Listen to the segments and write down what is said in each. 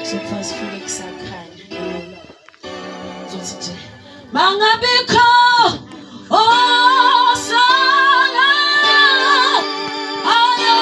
Sokufasa Felix akhanya. Zothi nje mangabikho osala ayo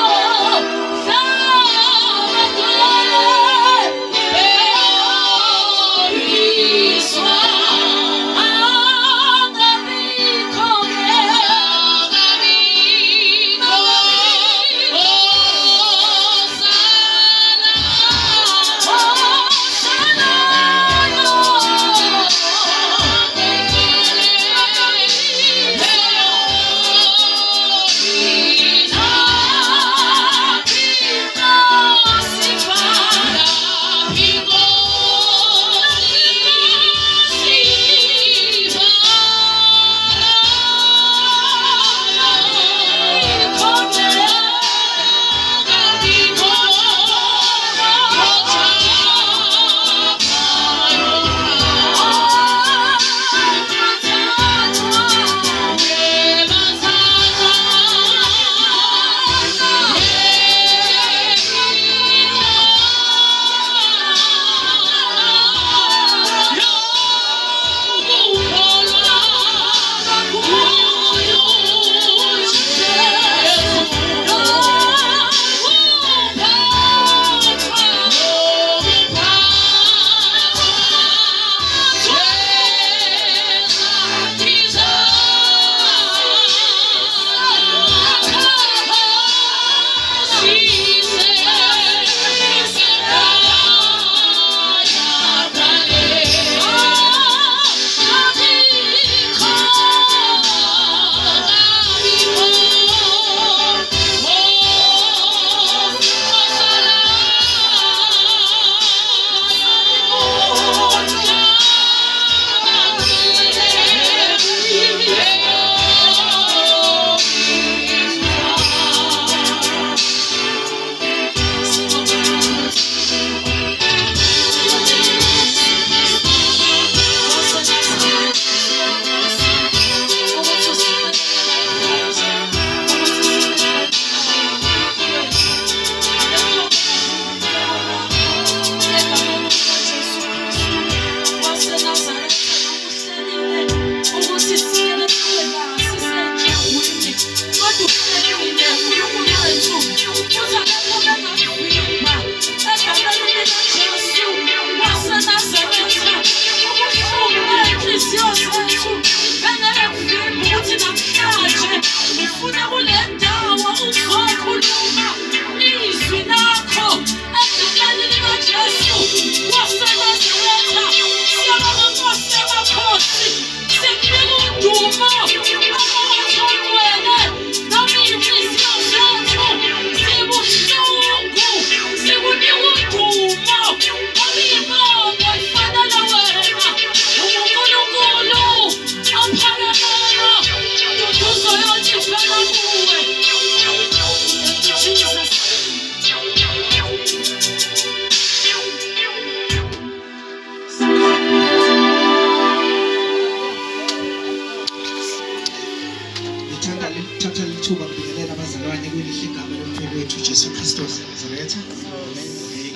Jesu Christos Nazareth.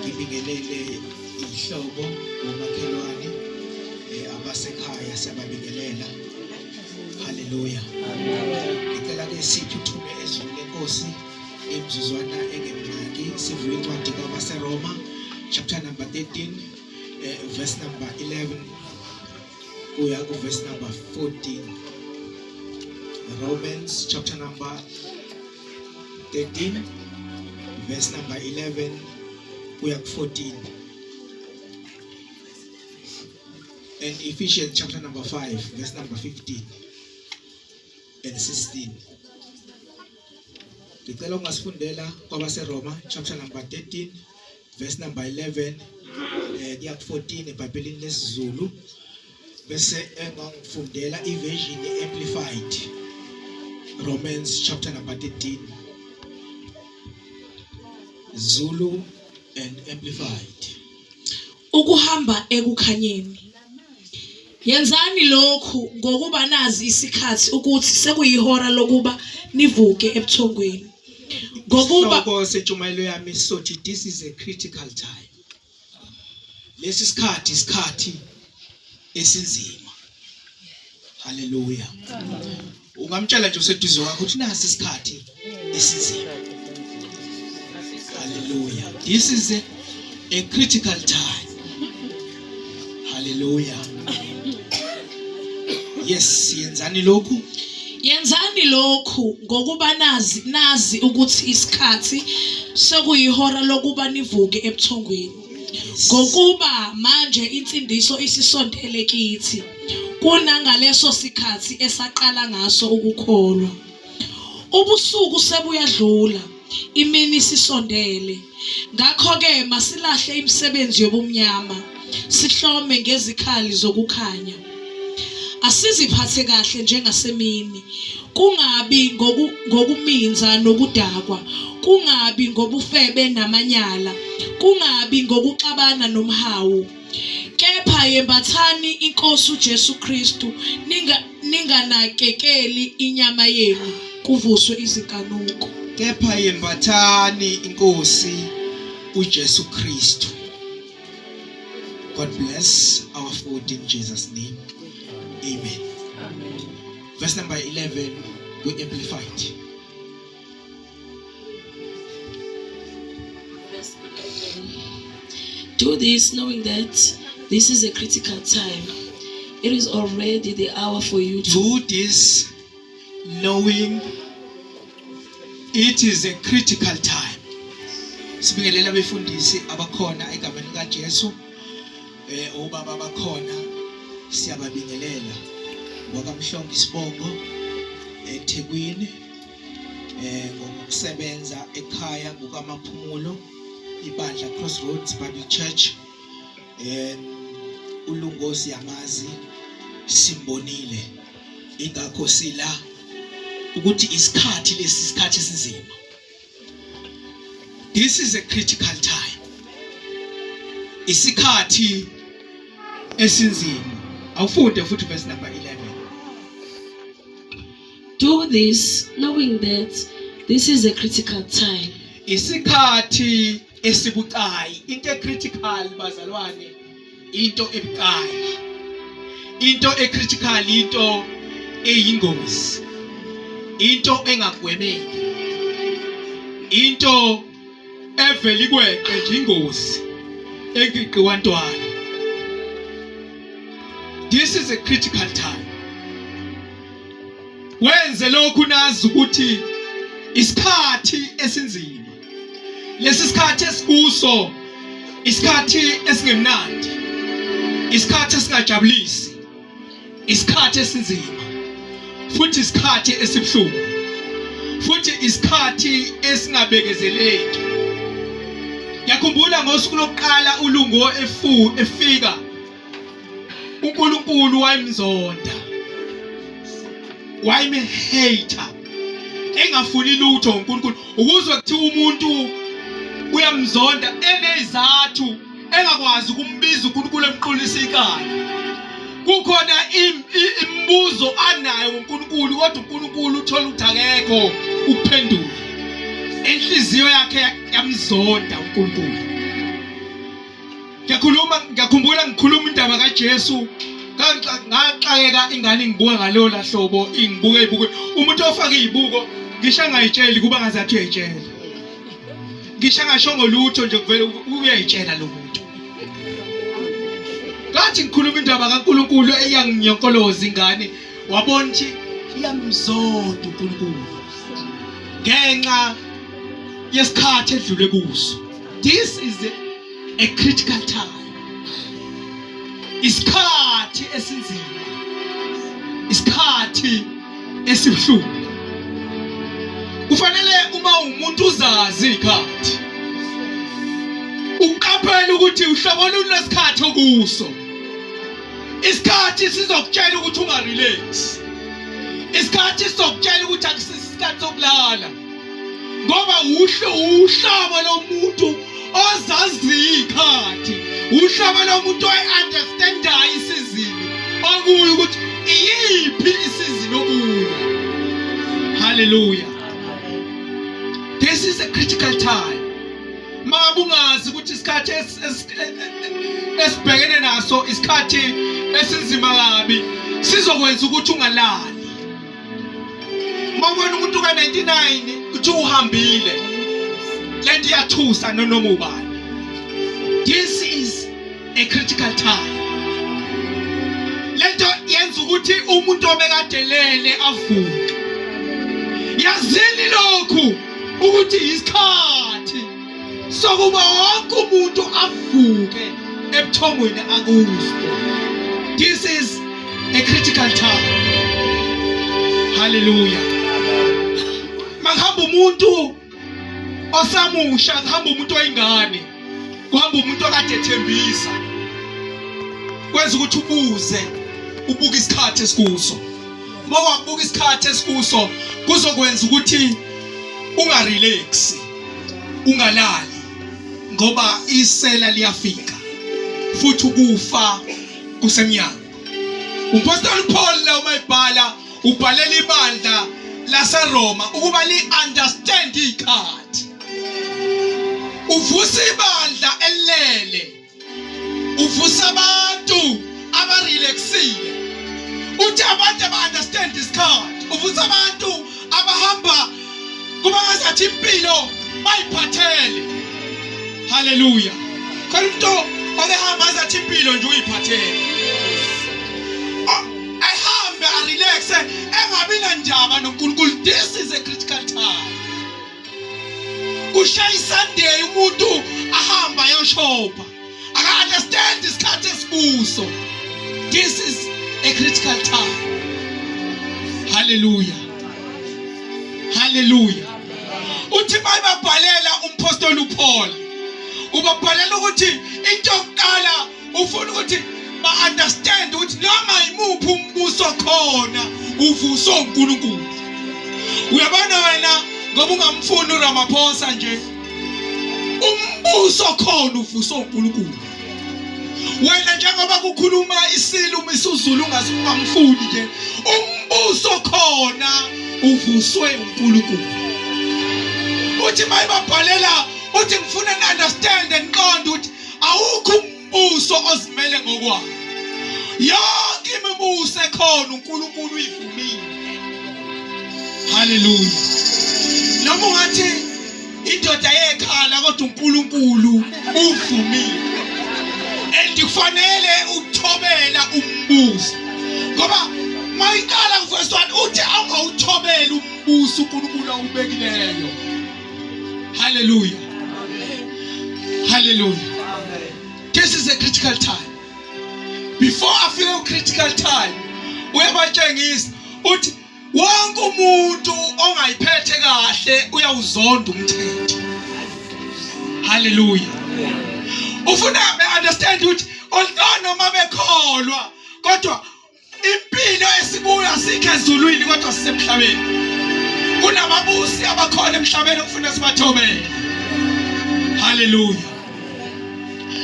Ngibingelele ihlobo umakhelwane abasekhaya siyababingelela. Hallelujah. Ngicela ke siphuthume ezweni lenkosi emzuzwana engemnandi sivuye incwadi kaMaseroma chapter number 13 verse number 11 kuya ku verse number 14. Romans chapter number 13 verse number 11 kuya ku 14, and Ephesians chapter number 5 verse number 15 and 16. Ngicela ungasifundela kwabaseRoma chapter number 13 verse number 11 kuya ku 14 eBhayibhelini lesiZulu, bese engangifundela iversion amplified Romans chapter number 13 Zulu and amplified. Ukuhamba ekukhanyeni. Yenzani lokhu ngokuba nazi isikhathi ukuthi sekuyihora lokuba nivuke ebuthongweni. Ngokuba ngokusetshumelo yami sothi this is a critical time. lesi sikhathi isikhathi esinzima. Hallelujah. Ungamtshela nje useduze kwakho ukuthi nasi isikhathi esinzima. Hallelujah. This is a critical time. Hallelujah. Yes, yenzani lokhu? Yenzani lokhu ngokuba nazi ukuthi isikhathi sekuyihora lokuba nivuke ebuthongweni. Ngokuba manje insindiso isisondele kithi. Kunangaleso sikhathi esaqala ngaso ukukholwa. Ubusuku sebuyadlula, imini isisondele. Ngakho ke masilahle imisebenzi yobumnyama, sihlome ngezikhali zokukhanya. Asiziphathe kahle njengasemini, kungabi ngokuminza nokudakwa, kungabi ngobufebe namanyala, kungabi ngokuxabana nomhawu. Kepha yembathani inkosi uJesu Kristu, ninganakekeli inyama yenu kuvuswe izinkanuko. Kepha yembathani inkosi uJesu Kristu. God bless our food in Jesus' name. Amen. Verse number 11, we amplified. Do this knowing that this is a critical time. It is already the hour for you to Do this knowing it is a critical time. Sibingelela befundisi abakhona egameni kaJesu. Obaba bakhona siyababingelela. Wakamhlongo isibongo eThekwini ngokusebenza ekhaya kukaMaphumulo ibandla Crossroads Bible Church. Ulungosi yamazi simbonile ingakho sila ukuthi isikhathi lesi isikhathi esinzima. This is a critical time. Isikhathi esinzima. Awufunde futhi verse number 11. do this knowing that this is a critical time. Isikhathi esibucayi, into critical bazalwane, into ebucayi. Into critical, into eyingozi. Into engagwemeki. Into eveli kweqe nje ingozi engiqiwa ntwana. This is a critical time. Wenze lokhu nazi ukuthi isikhathi esinzima. Lesi sikhathi esikuso isikhathi esingemnandi. Isikhathi esingajabulisi. Isikhathi esinzima. Futhi isikhathi esibhlungu. Futhi isikhathi esingabekezeleki. Yakhumbula ngosuku lokuqala ulungo efika. uNkulunkulu wayemzonda. Wayemhater. Engafuni lutho uNkulunkulu. Ukuzwe kuthi umuntu uyamzonda enezathu engakwazi ukumbiza uNkulunkulu emqulisa ikhala. Kukhona imibuzo anayo uNkulunkulu kodwa uNkulunkulu uthola ukuthi akekho ukuphendula. Enhliziyo yakhe yamzonda uNkulunkulu. Ngiyakhumbula ngikhuluma indaba kaJesu ngaxakeka ingane ngibuka ngalo lahlobo ingibuke ibuke umuntu ofaka izibuko ngisho ngayitsheli kuba ngazathi uyayitshela. Ngisho ngashongo lutho nje kuvele uyayitshela lo muntu. Ngathi ngikhuluma indaba kaNkulunkulu eyanginyonkoloza ingane wabona ukuthi iyamzonda uNkulunkulu. Ngenxa yesikhathi edlule kuso. This is a critical time. Isikhathi esinzima. Isikhathi esibhlungu. Kufanele uma umuntu uzazi ikhathi. Uqaphela ukuthi uhlobo lunesikhathi okuso. Isikhathi sizokutshela ukuthi ungarelax. Isikhathi sizokutshela ukuthi akusisikhathi sokulala. Ngoba uhlobo lomuntu ozazi ikhathi. Uhlobo lomuntu oyiunderstandayo isizini. Okuyo ukuthi iyiphi isizini okuyo. Hallelujah. This is a critical time. Mabungazi ukuthi isikhathi esibhekene naso isikhathi esinzima kabi sizokwenza ukuthi ungalali. Mawubona umuntu ka99 uthi uhambile lento iyathusa noma ubani. This is a critical time. Lento yenza ukuthi umuntu obekadelele avuke. Yazini lokhu ukuthi isikhathi sokuba wonke umuntu avuke ebuthongweni akuzo. This is a critical time. Hallelujah. Mahamba umuntu osamusha, kuhamba umuntu oyingane, kuhamba umuntu okade ethembisa. Kwenza ukuthi ubuke isikhathi esikuso. Mawubuka isikhathi esikuso kuzokwenza ukuthi ungarelax, ungalali ngoba isela liyafika futhi ukufa kusemnyama. Umpostoli Paul la umayibhala ubhalela ibandla laseRoma ukuba li-understand ikhathi. Uvusa ibandla elele, uvusa abantu abarelaxile, uthi abantu aba-understand isikhathi, uvusa abantu abahamba kuba ngazathi impilo bayiphathele. Hallelujah. Khona umuntu obehamba ngazathi impilo nje uyiphathele, ahambe arelaxe engabi nandaba noNkulunkulu. This is a critical time. Kushaya iSunday umuntu ahamba ayoshopa, aka-understand isikhathi esikuso. This is a critical time. Hallelujah. Hallelujah. Uthi bayibhalela umpostoli uPaul, ubabhalela ukuthi into yokuqala ufuna ukuthi ba-understand ukuthi noma yimuphi umbuso khona uvuswa uNkulunkulu. Uyabona wena ngoba ungamfuni uRamaphosa nje, umbuso khona uvuswa uNkulunkulu. Wena njengoba kukhuluma isilumi isiZulu ungamfuni nje, umbuso khona uvuswe uNkulunkulu. Uthi bayibhalela uthi ngifuna ni-understand niqonde ukuthi awukho umbuso ozimele ngokwawo. Yonke imibuso ekhona uNkulunkulu uyivumile. Hallelujah. Noma ungathi indoda yekhala kodwa uNkulunkulu uvumile. And kufanele uthobela umbuso. Ngoba mayikala verse 1 uthi angawuthobela umbuso uNkulunkulu awubekileyo. Hallelujah. Hallelujah. This is a critical time. Before I feel critical time, uyabatshengisa uthi wonke umuntu ongayiphethe kahle uyawuzonda umthetho. Hallelujah. Ufuna be-understand ukuthi although noma bekholwa kodwa impilo esibuya sikhe ezulwini kodwa sisemhlabeni. Kunamabusi abakhona emhlabeni okufanele sibathobele. Hallelujah.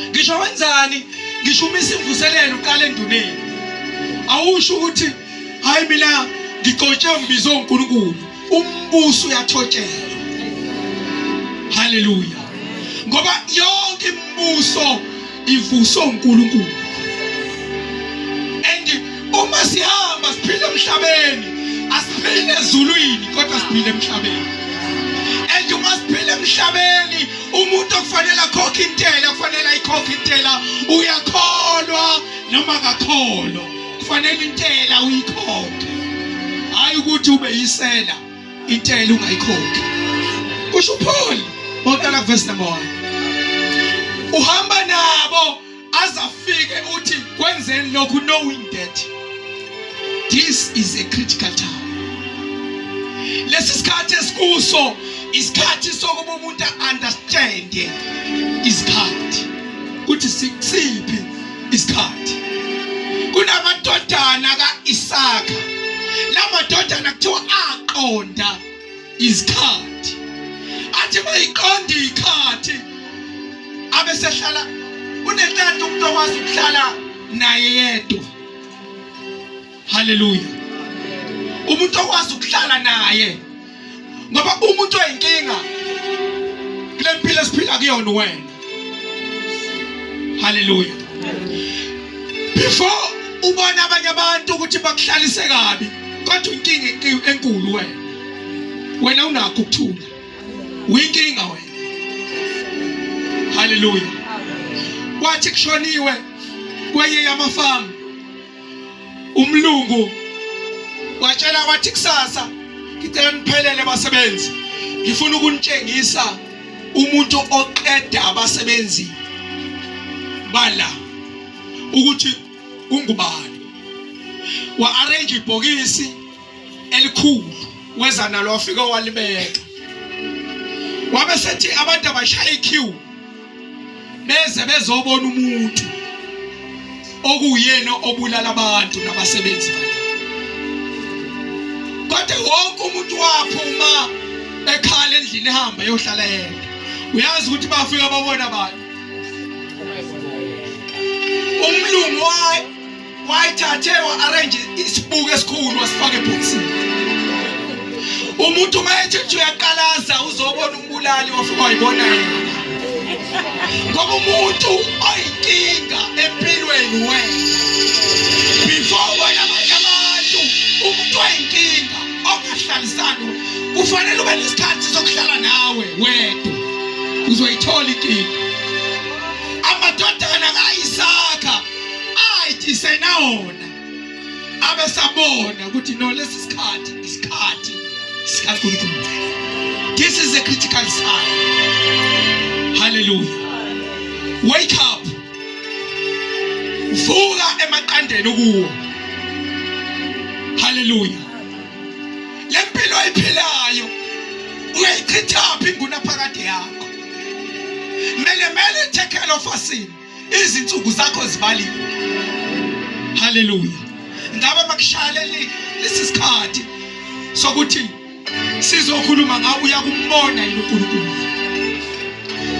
Ngisho wenzani? Ngisho umisa imvuselelo uqala enduneni. Awusho ukuthi hayi mina ngigcotshe mbizo uNkulunkulu. Umbuso uyathotshelwa. Hallelujah. Ngoba yonke imibuso ivuswa uNkulunkulu. And uma sihamba siphila emhlabeni, asiphile ezulwini kodwa siphile emhlabeni. And uma siphile emhlabeni, umuntu okufanele akhokhe intela, kufanele ayikhokhe intela, uyakholwa noma akakholwa, kufanele intela uyikhokhe. Hayi ukuthi ube yisela intela ungayikhokhi. Kusho uPaul baqala verse number 1. Uhamba nabo azafike uthi kwenzeni lokhu, knowing that this is a critical time. Lesi sikhathi esikuso isikhathi sokuba umuntu understand isikhathi ukuthi siphi isikhathi. Kunamadodana kaIsaka, lamadodana kuthiwa aqonda isikhathi. Athi bayiqonda ikhathi abesehlala unentanto umuntu okwazi ukuhlala naye yedwa. Hallelujah. Umuntu okwazi ukuhlala naye, ngoba umuntu oyinkinga kule mpilo esiphila kuyona wena. Hallelujah. Before ubona abanye abantu ukuthi bakuhlalise kabi, kodwa inkinga enkulu wena unakho ukuthula. Uyinkinga wena. Hallelujah. Wathi kushoniwe kwenye yamafamu, umlungu watshela wathi kusasa ngicela niphelele abasebenzi, ngifuna ukunitshengisa umuntu oqeda abasebenzi bala ukuthi ungubani. Wa arrange ibhokisi elikhulu, weza nalo wafika walibeka. Wabe sethi abantu abashaya iqueue beze bezobona umuntu okuyena obulala abantu nabasebenzi bala. Kodwa wonke umuntu waphuma ekhala endlini ehamba eyohlala yedwa. Uyazi ukuthi bafika babona abantu. Umlungu wayithathe wa-arrange isibuko esikhulu wasifaka ebhokisini. Umuntu mayethi uyaqalaza uzobona umbulali wafika wayibona yena. Ngoba umuntu oyinkinga empilweni wena. Before ubona abanye abantu umuntu oyinkinga ongahlalisani, kufanele ube nesikhathi sokuhlala nawe wedwa uzoyithola inkinga. Amadodana kaIsaka ayithi senawona abesabona ukuthi no, lesi isikhathi sikaNkulunkulu. This is a critical sign. Hallelujah. Wake up. Vuka emaqandeni kuwo. Hallelujah. Lempilo ayiphilayo uyayichitha phi ngunaphakade yakho. Mele take care of us. Izinsuku zakho zibaliwe. Hallelujah. Ngabe makushayele lesisikhathi sokuthi sizokhuluma ngawe uyakumbona yini uNkulunkulu.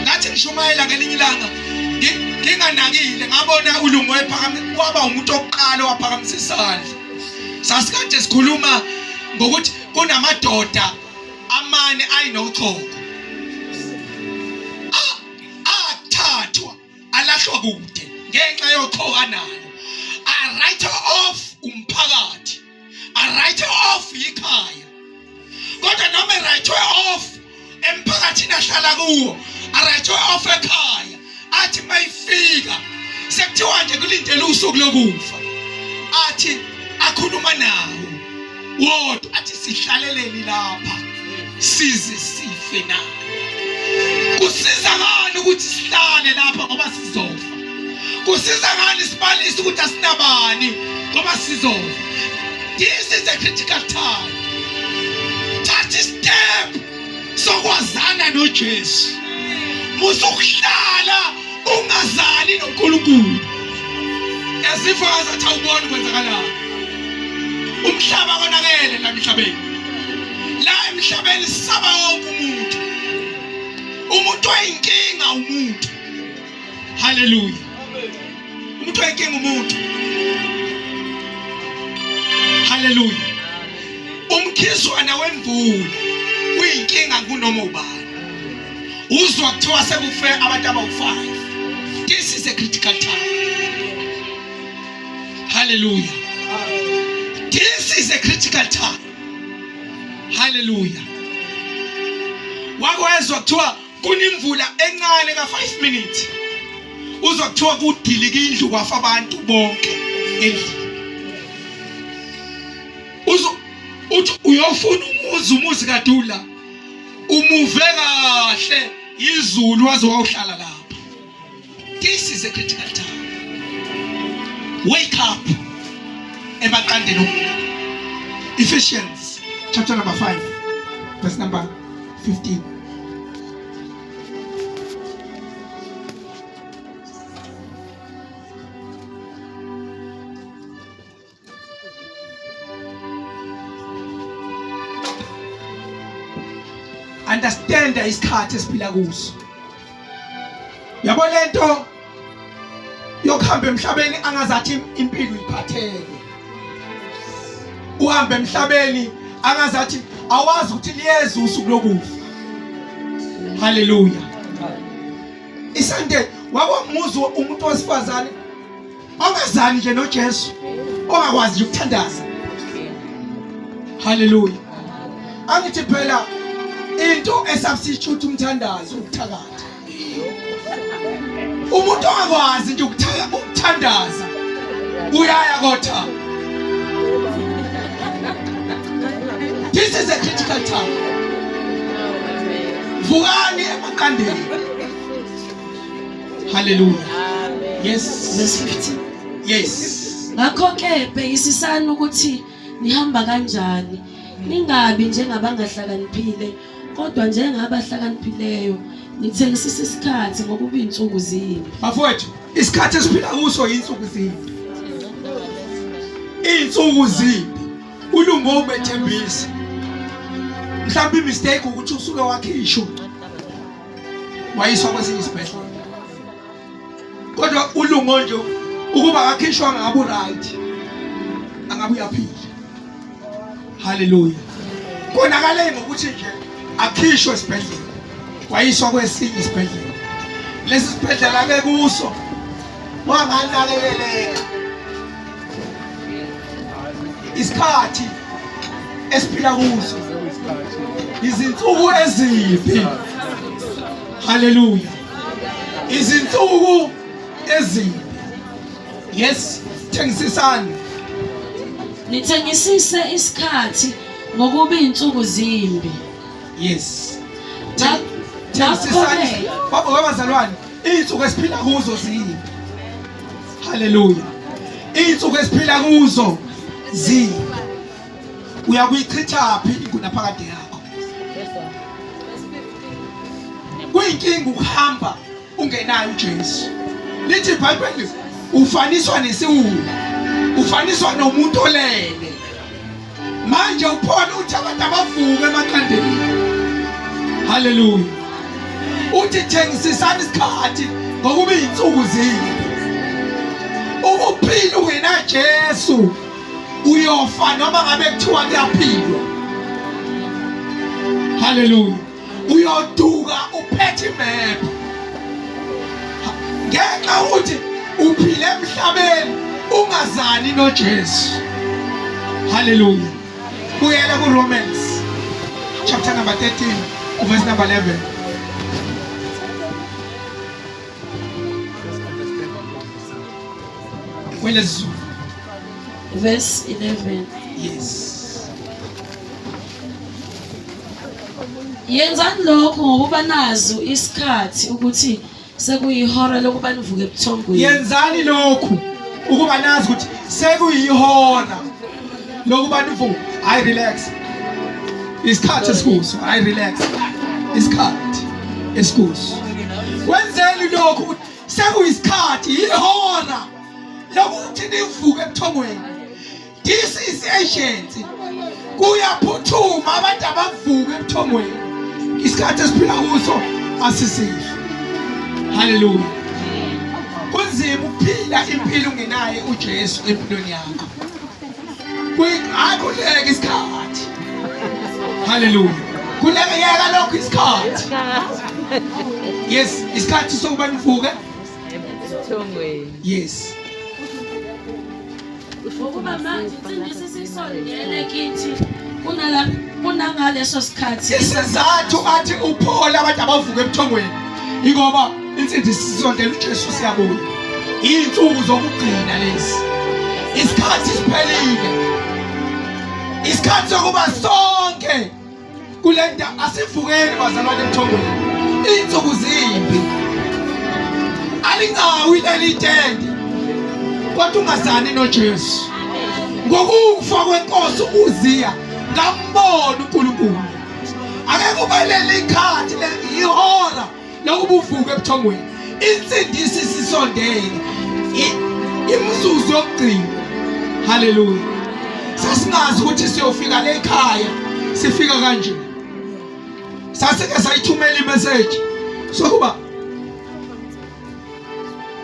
Ngathi ngishumayela ngelinye ilanga nginganakile ngabona ulungu ephakame waba umuntu oqala waphakamisa isandla. Sasikade sikhuluma ngokuthi kunamadoda amane ayinochoko. Athathwa alahlwa kude ngenxa yochoko nalo. A write off umphakathi. A write off ikhaya. Kodwa noma write off emphakathini ahlala kuwo, a write off ekhaya. Athi mayifika sekuthiwa nje kulindele usuku lokufa. Athi akhuluma nawo wodwa athi sihlaleleni lapha size sife na. Kusiza ngani ukuthi sihlale lapha ngoba sizofa? Kusiza ngani sibalise ukuthi asinabani ngoba sizofa? This is a critical time. Thatha step sokwazana noJesu. Musukuhlala ungazali noNkulunkulu. Yazifa ngazathi awuboni kwenzakalayo. Umhlaba konakele la emhlabeni. La emhlabeni saba wonke umuntu. Umuntu oyinkinga umuntu. Hallelujah. Umuntu oyinkinga umuntu. Hallelujah. Umkhiswana wemvula uyinkinga kunoma ubani. Uzwa kuthiwa sekufe abantu abawu5. This is a critical time. Hallelujah. This is a critical time. Hallelujah. Wakwezwa kuthiwa kunimvula encane ka5 minutes. Uzwa kuthiwa kudilika indlu kwafa abantu bonke endlini. Uyofuna umuzi kaDula. Umuve kahle izulu waze wawuhlala lapha. This is a critical time. Wake up. Emaqandeni. Ephesians chapter number 5 verse number 15. Understand isikhathi esiphila kuso. Yabo lento yokuhamba emhlabeni angazathi impilo iphatheke. Uhambe emhlabeni angazathi awazi ukuthi liyeza usuku lokufa. Hallelujah. Isande wabamuzwa umuntu wesifazane ongazani nje noJesu, ongakwazi ukuthandaza. Hallelujah. Angithi phela into esubstitute umthandazo ukuthakatha. Umuntu ongakwazi nje ukuthandaza uyaya kotha. This is a critical time. Vukani emaqandeni. Hallelujah. Yes. Verse 15. Yes. Ngakho ke bhekisisani ukuthi nihamba kanjani, ningabi njengabangahlakaniphile kodwa njengabahlakaniphileyo, nithengisisa isikhathi ngokuba insuku zimbi. Bafowethu, isikhathi esiphila kuso insuku zimbi. Insuku zimbi. Ulungo ubethembisa. Mhlawumbe imistake ukuthi usuke wakhishwa. Wayiswa kwesinye isibhedlela. Kodwa ulungo nje ukuba akakhishwa ngabe right. Angabe uyaphila. Hallelujah. Konakale ngokuthi nje akhishwe esibhedlela. Wayiswa kwesinye isibhedlela. Lesi sibhedlela ake kuso wanganakeleleka. Isikhathi esiphila kuso izinsuku eziphi. Hallelujah. Izinsuku eziphi. Yes, thengisisani. Nithengisise isikhathi ngokuba insuku zimbi. Yes. Ngakho Thengisisani. Baba wabazalwane, insuku esiphila kuzo zimbi. Hallelujah. Insuku esiphila kuzo zimbi. Uyakuyichitha phi ingunaphakade yakho? Kuyinkinga ukuhamba ungenayo uJesu. Lithi iBhayibheli ufaniswa nesiwula, ufaniswa nomuntu olele. Manje uphona uthi abantu abavuka emaqandeni. Hallelujah. Uthi thengisisani isikhathi ngokuba insuku zimbi. Ukuphila ungena Jesu uyofa noma ngabe kuthiwa kuyaphilwa. Hallelujah. Uyoduka uphethe imap. Ngenxa ukuthi uphile emhlabeni ungazani noJesu. Hallelujah. Kuyela kuRomans chapter number 13 verse number 11. Verse 11. Yes. Yenzani lokho ngokuba nazo isikhathi ukuthi sekuyihora lokuba nivuke ebuthongweni. Yenzani lokhu ukuba nazi ukuthi sekuyihora lokuba nivuke. I relax. Isikhathi esikuso. I relax. Isikhathi esikuso. Wenzeni lokhu ukuthi sekuyisikhathi ihora lokuthi nivuke ebuthongweni. This is ancient. Kuyaphuthuma abantu abavuke ebuthongweni. Isikhathi esiphila kuso asisihle. Hallelujah. Kunzima ukuphila impilo ungenaye uJesu empilweni yakho. Akuleke isikhathi. Hallelujah. Kulekeka lokho isikhathi. Yes, isikhathi sokuba nivuke ebuthongweni. Yes. Ukuba manje insindisi sisondele kithi kunangaleso sikhathi. Isizathu athi uphola abantu abavuka ebuthongweni ingoba insindisi sisondele uJesu siyabuya. Insuku zokugcina lezi. Isikhathi siphelile. Isikhathi sokuba sonke kulenda asivukeni bazalwane ebuthongweni. Insuku zimbi. Alingawi leli tende. Kodwa ungazani noJesu. Ngokufa kwenkosi uZiya ngambona uNkulunkulu. Ake kube leli khathi ihora lokuba uvuke ebuthongweni. Insindisi sisondele. Imzuzu yokugcina. Hallelujah. Sasingazi ukuthi siyofika la ekhaya sifika kanje. Sasike sayithumela imessage sokuba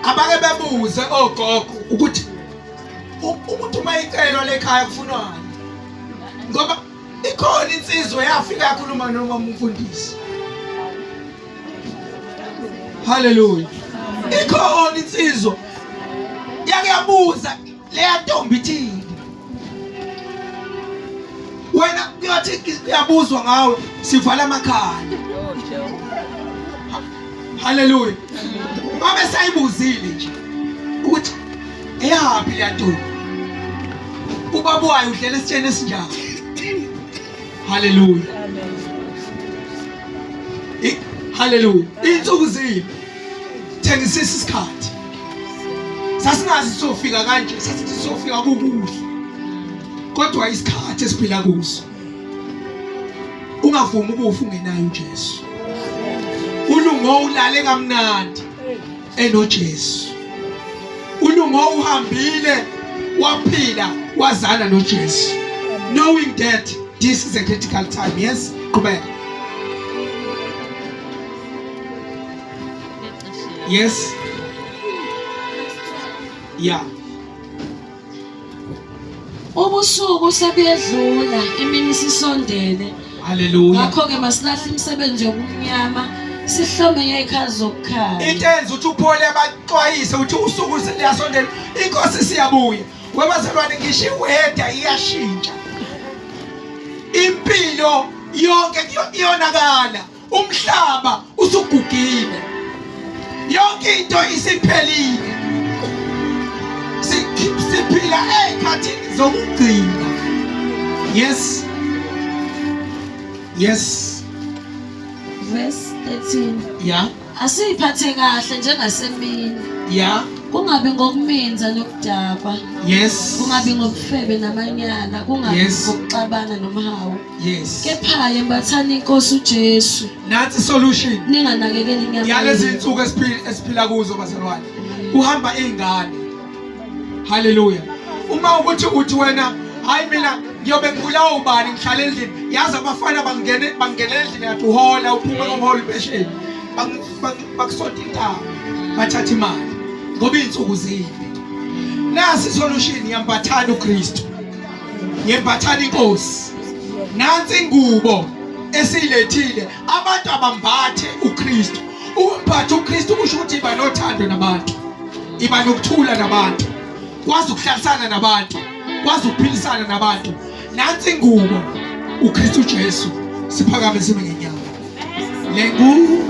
abake bebuze ogogo ukuthi umuntu mayicelo lekhaya kufunwani. Ngoba ikhona insizwe yafika yakhuluma noma umfundisi. Hallelujah. Ikhona insizwe Yakuyabuza leya ntombi ithini. Wena kuyathi kuyabuzwa ngawe sivala amakhala. Hallelujah. Babe sayibuzile nje ukuthi eyapi leya ntombi. Ubaba wayo udlela esitsheni esinjalo. Hallelujah. Hallelujah. Insuku zini thengisisa isikhathi. Sasingazi sofika kanje, sasithi sofika kukuhle. Kodwa isikhathi esiphila kuso. Ungavumi ukufa ungenayo uJesu. Ulungo ulale kamnandi enoJesu. Ulungo uhambile waphila wazana noJesu. Knowing that this is a critical time. Yes? Qhubeka. Yes. Yeah. Ubusuku sebuyedlula, imini sisondele. Hallelujah. Ngakho ke masilahle imisebenzi yobumnyama, sihlome ngekhazi zokukhanya. Intenze uthi uphole abaxwayise uthi usuku liyasondela. Inkosi siyabuya. Webazalwane ngisho iweda iyashintsha. Impilo yonke iyonakala. Umhlaba usugugile. Yonke into isiphelile. Siphila ezikhathini zokugcina. Yes. Yes. Verse 13. Yeah. Asiphathe kahle njengasemini. Yeah. Kungabi ngokuminza nokudakwa. Yes. Kungabi ngobufebe namanyala, kungabi Yes. ngokuxabana nomhawu. Yes. Kepha yembathani inkosi uJesu. Nansi solution. Ninganakekeli inyama. Yalezi insuku esiphila kuzo bazalwane. Uhamba izingane. Hallelujah. Uma uthi wena hayi mina ngiyobe ngibulawa ubani ngihlala endlini. Yazi abafana bangena endlini yathi uhola uphuma komholi besheni. Bakusonta intaba. Bathatha imali. Ngoba insuku zimbi. Nasi solution yambathana uKristu. Yembathana inkosi. Nansi ingubo esiyilethile abantu abambathe uKristu. Umphathe uKristu kusho ukuthi iba nothando nabantu. Iba nokuthula nabantu. Kwazi ukuhlalisana nabantu. Kwazi ukuphilisana nabantu. Nansi ingubo uKristu Jesu siphakame sibe ngenyawo. Lengubo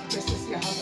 Bese siyahamba.